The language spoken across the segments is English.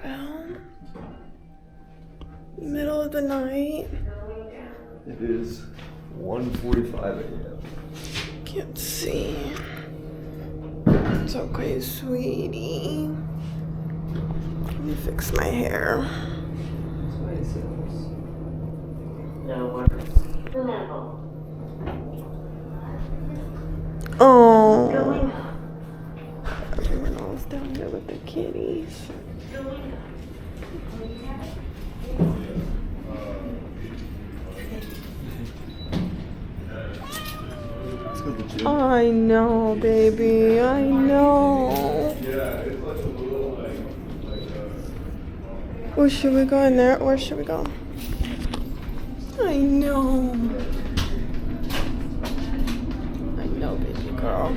doorbell. Middle of the night. It is 1:45 a.m. Can't see. It's okay, sweetie. Let me fix my hair. Oh. Everyone else down there with the kitties. I know, baby. I know. Oh, should we go in there or should we go? I know. I know, baby girl.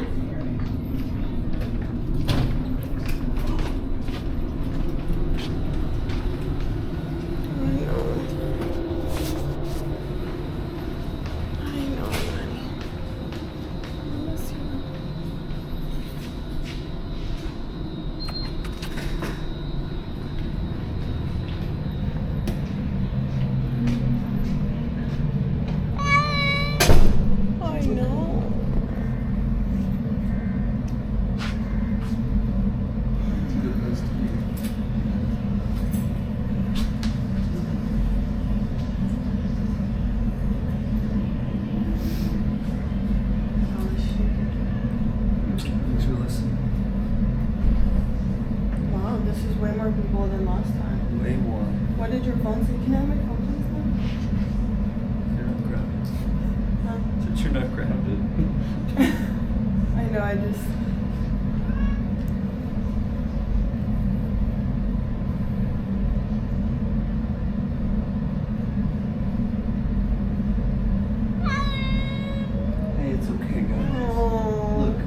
Way more people than last time. Way more. What did your phone say? Can I have my phone, please? You're not grounded. Huh? You're not grounded. I know, I just... Hey, it's okay, guys. Aww. Look,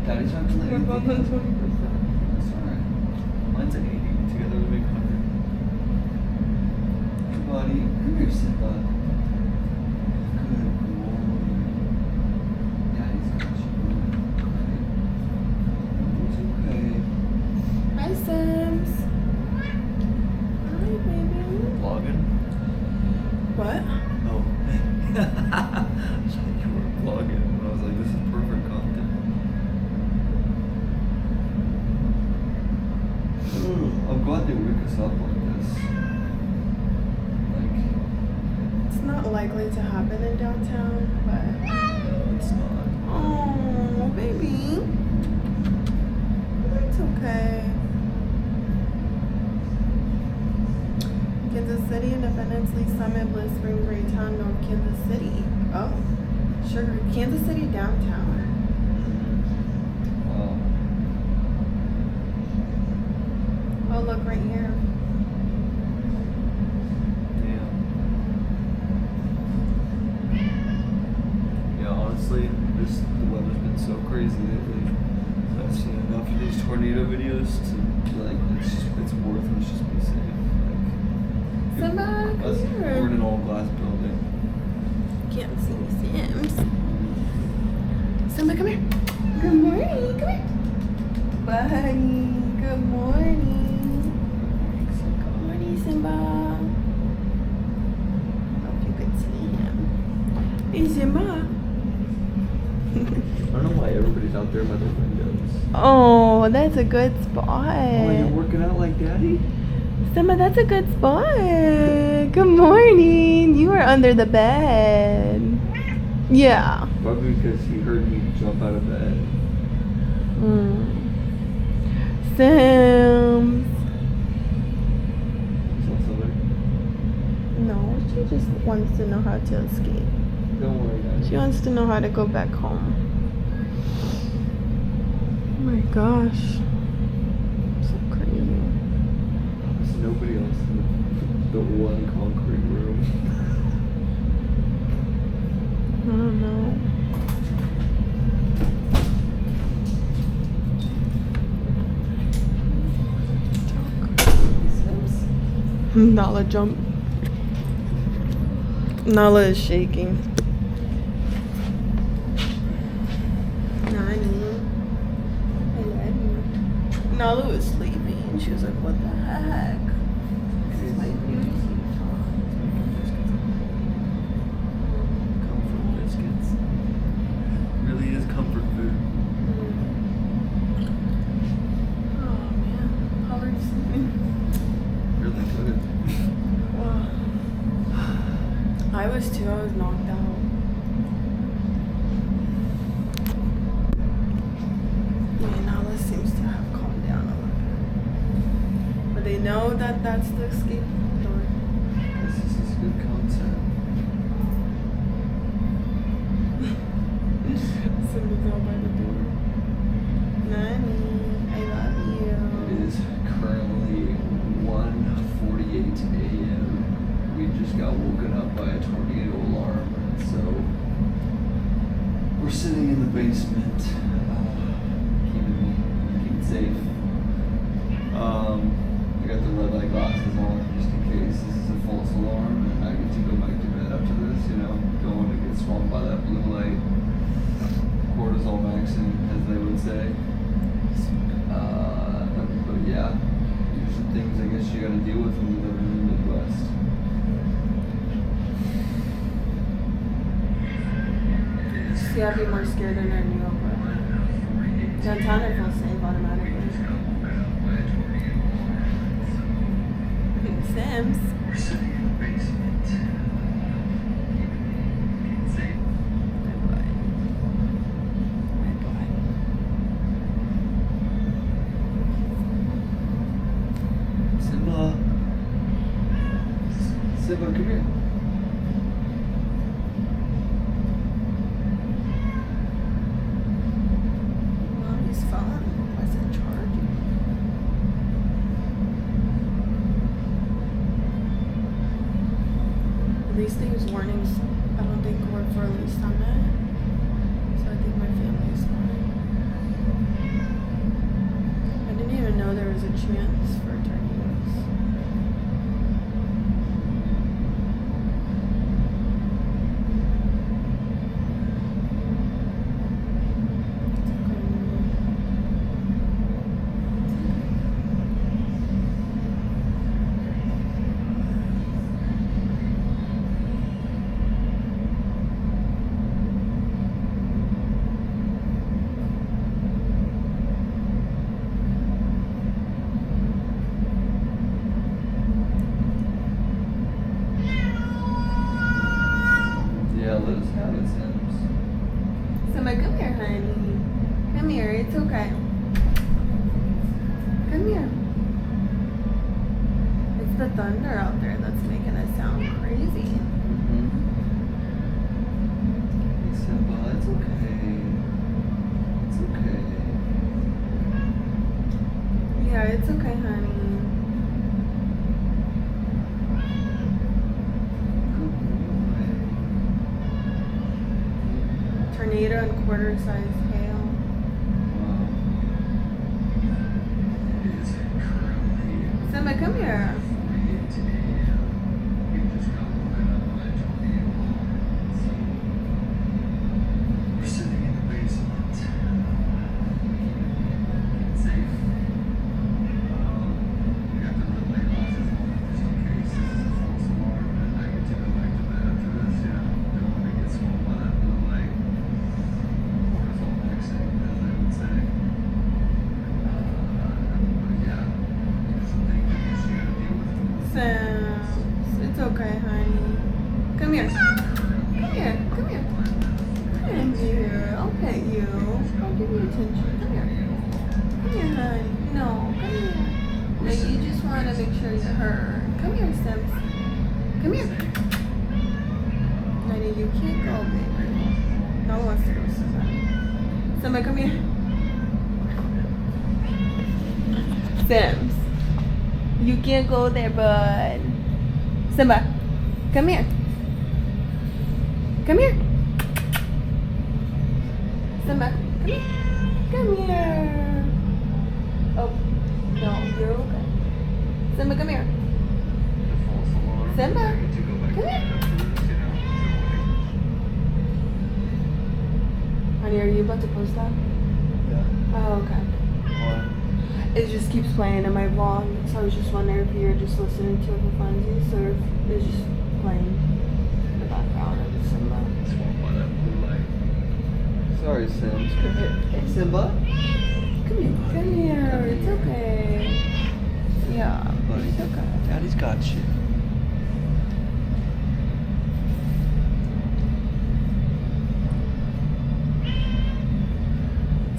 Daddy's not playing. We're both on 20%. Mine's an 80. Together we make 100. Hey, buddy. Come here, Simba. Good boy. Daddy's got you. It's okay. Hi, Sims. Hi, baby. Vlogging? What? Oh. I thought you were vlogging. And I was like, this is perfect content. I'm glad they wake us up like this. Like, It's not likely to happen in downtown, but... it's not. Oh, baby. It's okay. Kansas City Independence League Summit, Bliss Spring, Greytown, North Kansas City. Oh, sugar. Kansas City downtown. Wow. Oh, look right here. Damn. Yeah, honestly, the weather's been so crazy lately. I've seen enough of these tornado videos to like it's worth it. Just be safe. Simba, Us, come here. we're in an old glass building. Can't see Sims. Simba, come here. Good morning. Come here. Buddy, good morning. Good morning, Simba. I don't know if you could see him. Hey, Simba. I don't know why everybody's out there by the windows. Oh, that's a good spot. Oh, you're working out like Daddy? Simba, that's a good spot. Good morning. You are under the bed. Yeah. Probably because he heard me jump out of bed. Sims. Saw somebody? No, she just wants to know how to escape. Don't worry, guys. She wants to know how to go back home. Oh my gosh. So crazy. There's nobody else in the one concrete room. I don't know. Nala jump. Nala is shaking. Nani. I love you. Nala is sleeping. And she was like, what the heck? This is my beauty top. Comfort biscuits. Really is comfort food. Oh man, how are you sleeping? Really good. I was too, I was knocked out. Seems to have calmed down a little bit. But they know that that's the escape door. This is a good concept. Somebody's out by the door. Nani, I love you. It is currently 1:48 a.m. We just got woken up by a tornado alarm, so we're sitting in the basement. Safe. I got the red light glasses on just in case this is a false alarm and I get to go back to bed after this, you know, don't want to get swung by that blue light. Cortisol maxing, as they would say. But yeah, there's some things I guess you gotta deal with when you live in the Midwest. See, I'd be more scared in New York. Downtown, I feel safe automatically. Sims. Simba. Simba, come here. These things, warnings, I don't think work for at least on that. So I think my family is fine. I didn't even know there was a chance for tornadoes. Yeah, let us have it, Sims. Simba, come here, honey. Come here, it's okay. Come here. It's the thunder out there that's making it sound crazy. Mm-hmm. Hey, Simba, it's okay. It's okay. Yeah, it's okay, honey. Tornado and quarter-sized hail. Wow. Simba, come here. It's okay, honey. Come here. Come here. Come here. Come here. I'll pet you. I'll give you attention. Come here. Come here, honey. No, come here. No, you just want to make sure you're her. Come here, Sims. Come here. Honey, you can't go, baby. No one wants to go, Simba. Simba, come here. Sims. You can't go there, bud. Simba, come here. Come here. Simba, come here. Come here. Oh, no, you're okay. Simba, come here. Simba, come here. Honey, are you about to post that? Yeah. Oh, okay. Why? it just keeps playing in my vlog, so I was just wondering if you're just listening to it for funsies or if it's just playing in the background of Simba. Swamp by that blue light. Sorry, Sims. Come here. Hey, Simba. Come here. It's okay. Yeah, Buddy, it's okay. Daddy's got you.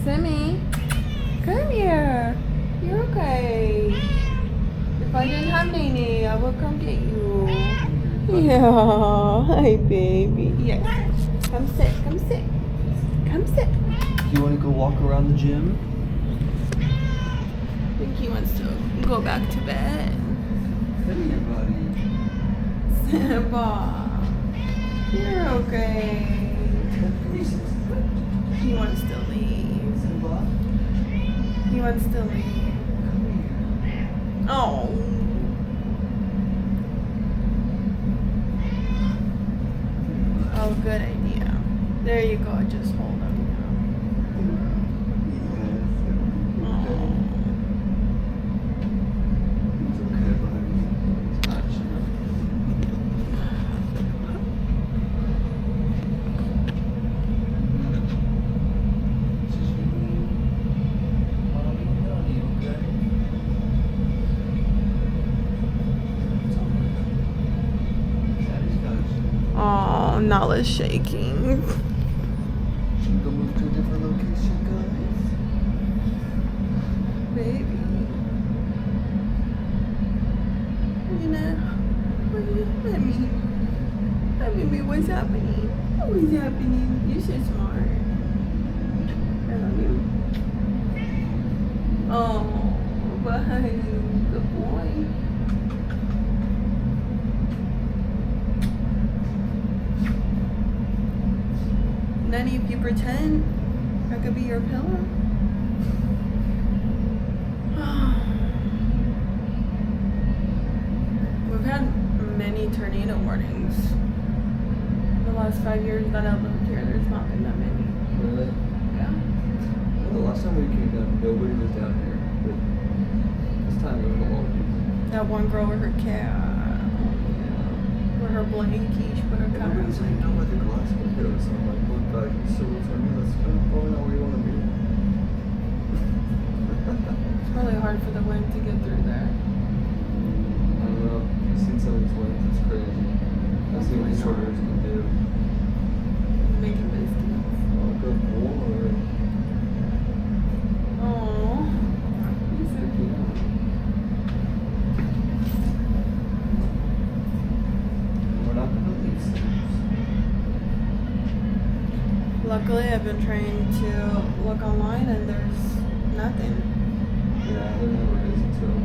Simmy, come here. You're okay. If I didn't have Nene, I would come get you. Yeah, hi baby. Yes. Come sit, come sit. Come sit. You want to go walk around the gym? I think he wants to go back to bed. Come here, buddy. Simba, you're okay. He wants to leave. Simba. He wants to leave. Oh. Oh, good idea. There you go. Just hold him. Oh. It's okay, buddy. It's got you. Oh, Nala's shaking. Should we go move to a different location, guys? Baby. You know, let me, what's happening? What's happening? You're so smart. I love you. Oh, bye. Good boy. Nanny, if you pretend I could be your pillow. We've had many tornado warnings. The last 5 years that I've lived here, there's not been that many. Really? Yeah. Well, the last time we came down, nobody was down here. But this time there was a lot of people. That one girl with her cat, with her blankie, she put her cat. Everybody's like, no, let the glass windows. So I'm like, look, guys, so what's our meal? Let's go out where you want to be. It's really hard for the wind to get through there. I don't know. I've seen some of these winds. It's crazy. I've seen what these shoulders can do. Making biscuits. Oh, good boy. Oh, he's so cute. We're not going to leave Sims. Luckily, I've been trying to look online and there's nothing. Yeah, there never is until.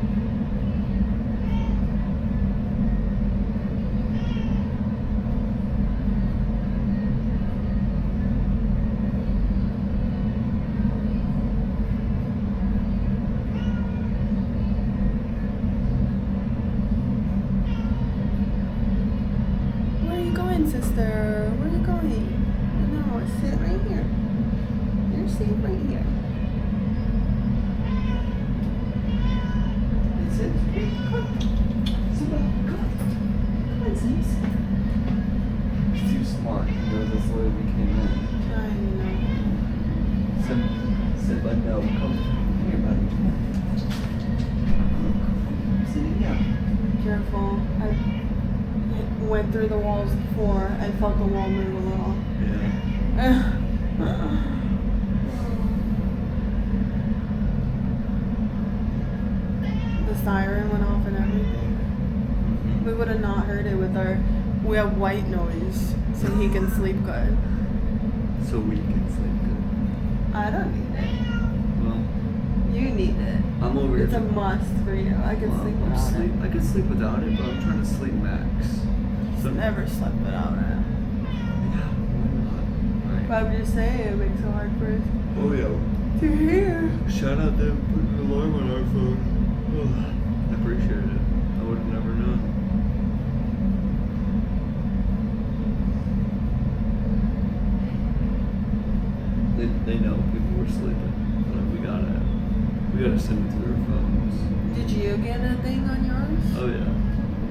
Where are you going, sister? Where are you going? No, sit right here. You're safe right here. Sims, come on. Simba, come on. Come on, Sims. He's too smart. He knows that's the way we came in. I know. Simba, no. Come here, buddy. Sitting down. Careful. I went through the walls before and felt the wall move a little. Yeah. The siren went off and everything. We would have not heard it with we have white noise so he can sleep good. So we can sleep good. I don't need it. Well, You need it. I'm over here. It's a must for you. I can sleep I'm without sleep. I can sleep without it, but I'm trying to sleep max. it. So Never slept without it. yeah, why not? Right. But I'm just saying it makes it hard for us Oh yeah. to hear. Shout out them putting an alarm on our phone. I appreciate it. I would have never known. They know people were sleeping. But we gotta send it to their get a thing on yours? Oh yeah.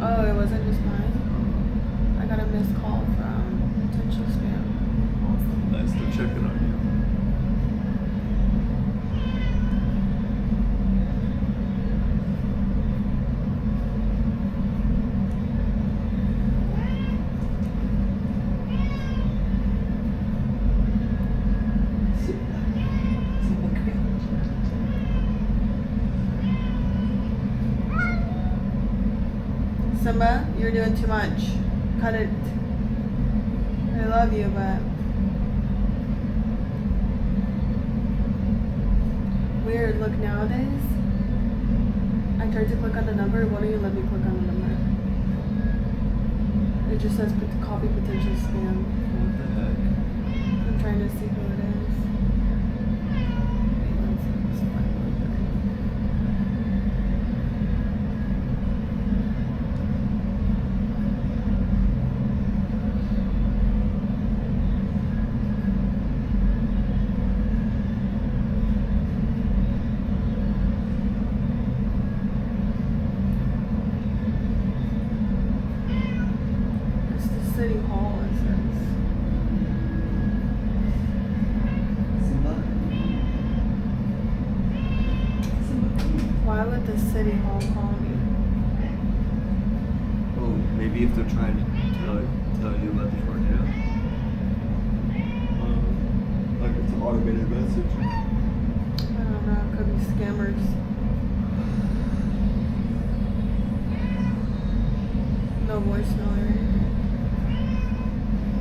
Oh, it wasn't just mine? I got a missed call from potential spam. Awesome. Nice, they're checking on you. Simba, you're doing too much. Cut it. I love you, but weird. Look, nowadays I tried to click on the number. Why don't you let me click on the number? It just says copy potential spam. What the heck? I'm trying to see who it is. Wait, let's see. Let's find it. It's the city hall, it says. Why would the city hall call me? Oh, maybe if they're trying to tell you about the tornado. Like it's an automated message. I don't know. It could be scammers. No voicemail or anything.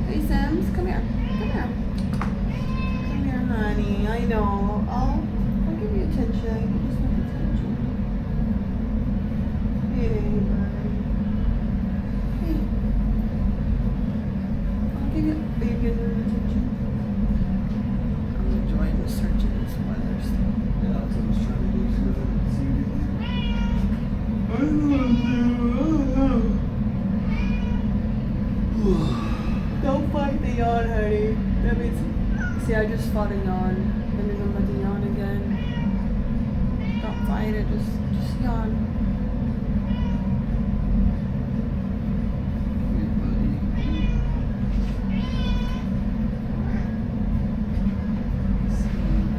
Hey Sims, come here. Come here. Come here, honey. I know. I'll give you attention. You just want attention. Hey, buddy. Hey. I'll give you. Are you giving him attention? I'm enjoying the search of this weather stuff. Yeah, that's what I was trying to do. See what Don't fight the yawn, honey. That means. See, I just fought a yawn. That means I'm about to yawn again. Don't fight it. Just yawn.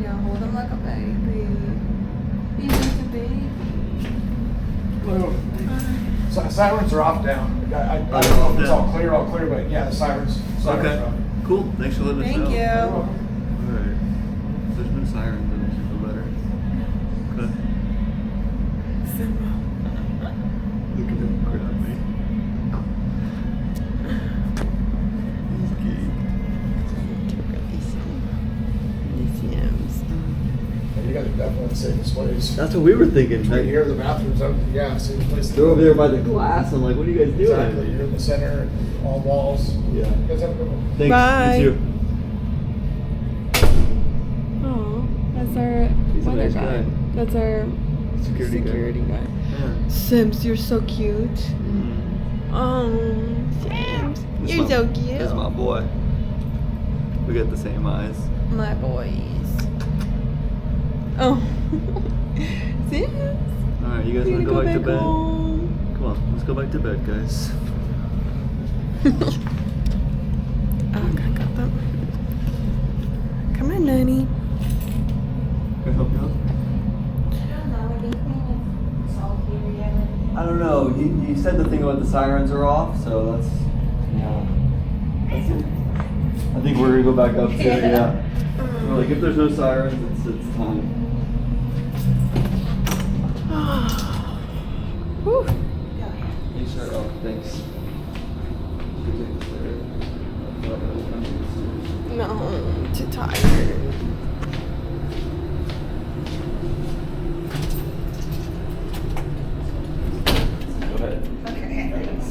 Yeah, hold him like a baby. He's just a baby. Sirens are off down. I don't know if it's all clear, but yeah, the sirens are Okay. off. Cool. Thanks for letting us know. Thank you. Alright. If there's no sirens, then we should feel better. Okay. Simba. Look at him grab me. He's Yeah, you guys are definitely in the safest place. That's what we were thinking. Right here, the bathrooms, yeah, same place. They're over there by the glass. I'm like, what are you guys doing? Exactly, you're in the center, all walls. Yeah. You guys have a good one. Thanks. Bye. You too. Oh, that's our He's a weather nice guy. guy. That's our Security guy. Yeah. Sims, you're so cute. Oh, Sims, you're so cute. That's my boy. We got the same eyes. My boys. Oh, Sims. Alright, you guys we're want to gonna go back to bed? home. Come on, let's go back to bed, guys. Oh, I got them. Come on, Nanny. Can I help you out? I don't know. You said the thing about the sirens are off, so that's it. I think we're gonna go back upstairs. Yeah. We're like, if there's no sirens, it's time. Whew. Hey, sir. Oh, thanks. You can take this later. No, I'm too tired. Go ahead. Okay, thanks.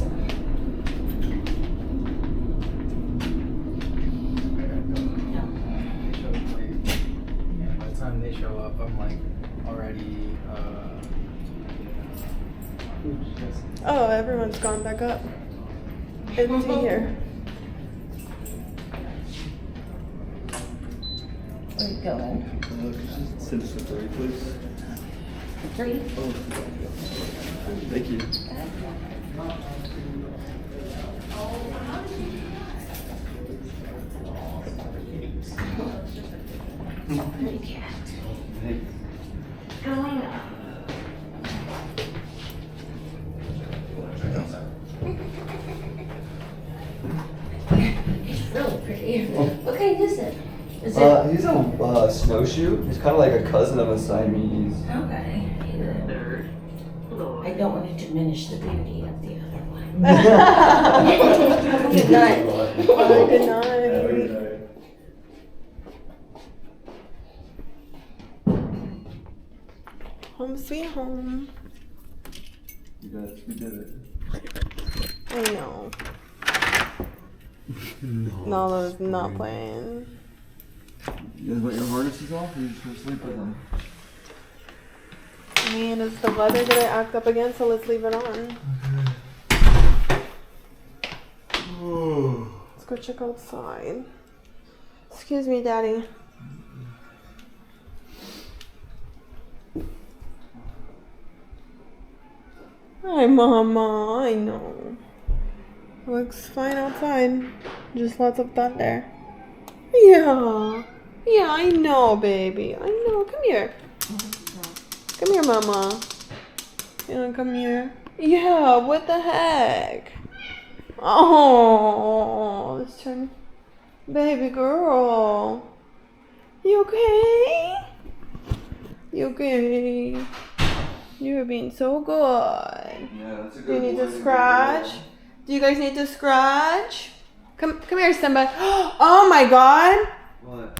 By the time they show up, I'm like already. Oh, everyone's gone back up. Empty here. Where you going? Send us a 30, please. 3. Thank you. Pretty cat. Hey. Going up. He's really pretty. What kind is it? Is it? He's a snowshoe. He's kind of like a cousin of a Siamese. Okay. I don't want to diminish the beauty of the other one. Good night. Good night. Home sweet home. You guys, we did it. I know. Nala's not playing. You guys want your harnesses off, or you just want to sleep with them? I mean, it's the weather gonna act up again, so let's leave it on. Let's go check outside. Excuse me, Daddy. Hi, Mama. I know. Looks fine outside. Just lots of thunder. Yeah. Yeah, I know, baby. I know. Come here. Come here, Mama. You wanna come here? Yeah, what the heck? Oh, let's turn. Baby girl. You okay? You okay? You're being so good. Yeah, that's a Do good you need to boy. scratch? Do you guys need to scratch? Come here, Simba. Oh my God.